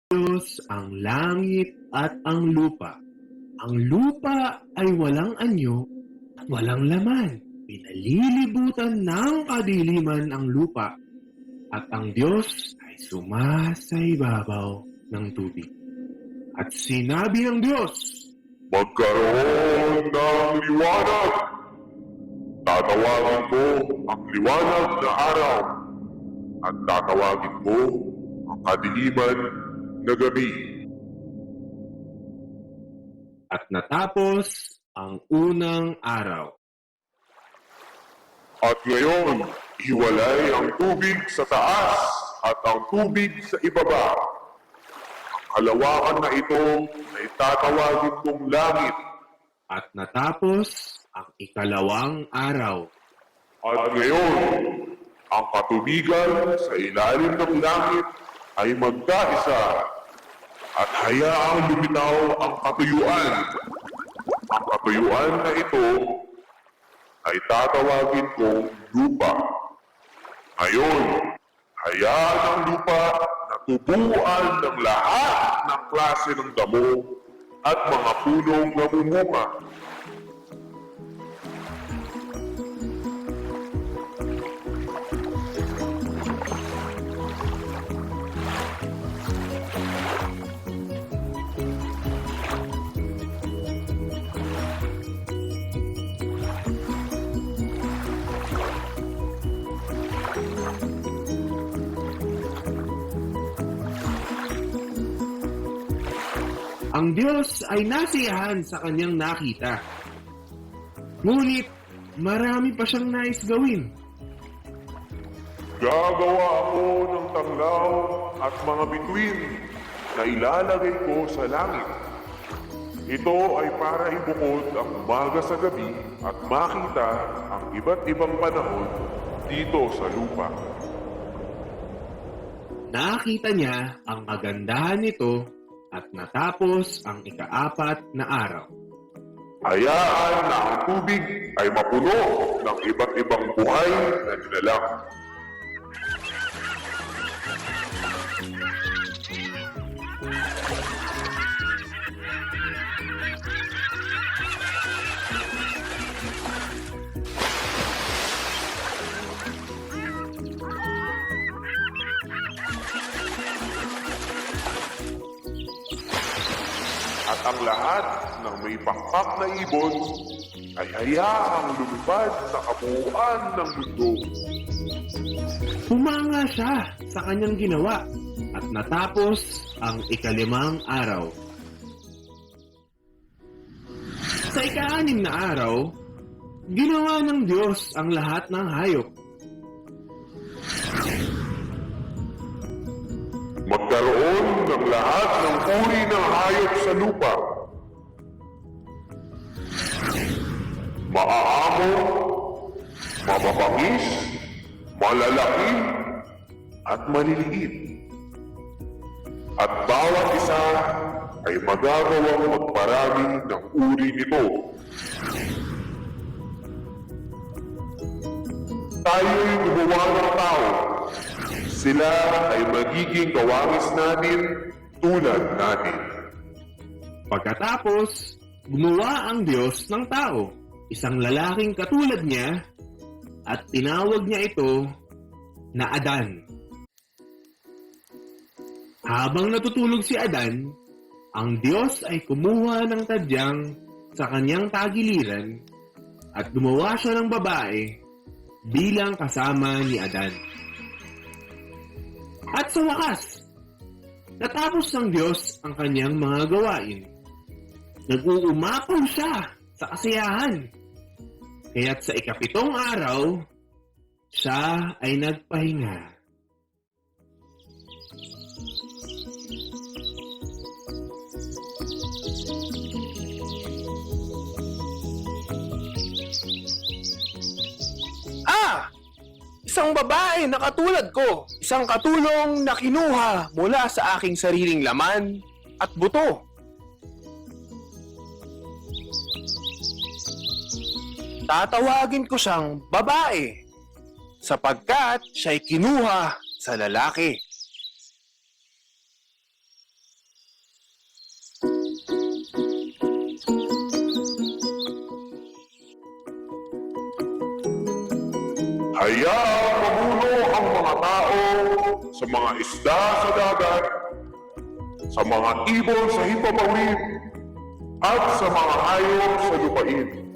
Diyos ang langit at ang lupa. Ang lupa ay walang anyo at walang laman. Pinalilibutan ng kadiliman ang lupa at ang Diyos ay sumasaibabaw ng tubig. At sinabi ng Diyos, Magkaroon ng liwanag. Tatawagin ko ang liwanag na araw at tatawagin ko ang kadiliman na gabi. at natapos ang unang araw. At ngayon, hiwalay ang tubig sa taas at ang tubig sa ibaba. Ang kalawakan na ito ay tatawagin kong langit. At natapos ang ikalawang araw. At ngayon, ang katubigan sa ilalim ng langit ay magkaisa at hayaang lumitaw ang katuyuan. Ang katuyuan na ito ay tatawagin kong lupa. Ngayon, hayaan ang lupa na tubuan ng lahat ng klase ng damo at mga punong namumunga. Ang Diyos ay nasiyahan sa kanyang nakita. Ngunit marami pa siyang nais gawin. Gagawa ako ng tanglaw at mga bituin na ilalagay ko sa langit. Ito ay para ibukod ang umaga sa gabi at makita ang iba't ibang panahon dito sa lupa. Nakita niya ang kagandahan nito at natapos ang ikaapat na araw. Hayaan na ang tubig ay mapuno ng iba't ibang buhay na nilalang. At ang lahat ng may pakpak na ibon ay hayaang lumipad sa kabuuan ng mundo. Humanga siya sa kanyang ginawa at natapos ang ikalimang araw. Sa ika-anim na araw, ginawa ng Diyos ang lahat ng hayop. Magkaroon ng lahat ng uri ng hayop sa lupa. Maaamo, mababangis, malalaki, at maliliit. At bawat isa ay magagawang magparami ng uri nito. Tayo'y gumawa ng tao. Sila ay magiging kawangis natin tulad natin. Pagkatapos, gumawa ang Diyos ng tao, isang lalaking katulad niya, at tinawag niya ito na Adan. Habang natutulog si Adan, ang Diyos ay kumuha ng tadyang sa kanyang tagiliran at gumawa siya ng babae bilang kasama ni Adan. At sa wakas, natapos ng Diyos ang kanyang mga gawain. Nag-uumapaw siya sa kasiyahan. Kaya't sa ikapitong araw, siya ay nagpahinga. Isang babae na katulad ko, isang katulong na kinuha mula sa aking sariling laman at buto. Tatawagin ko siyang babae sapagkat siya'y kinuha sa lalaki. Hayaang mamuno ang mga tao sa mga isda sa dagat, sa mga ibon sa himpapawid, at sa mga hayop sa lupain.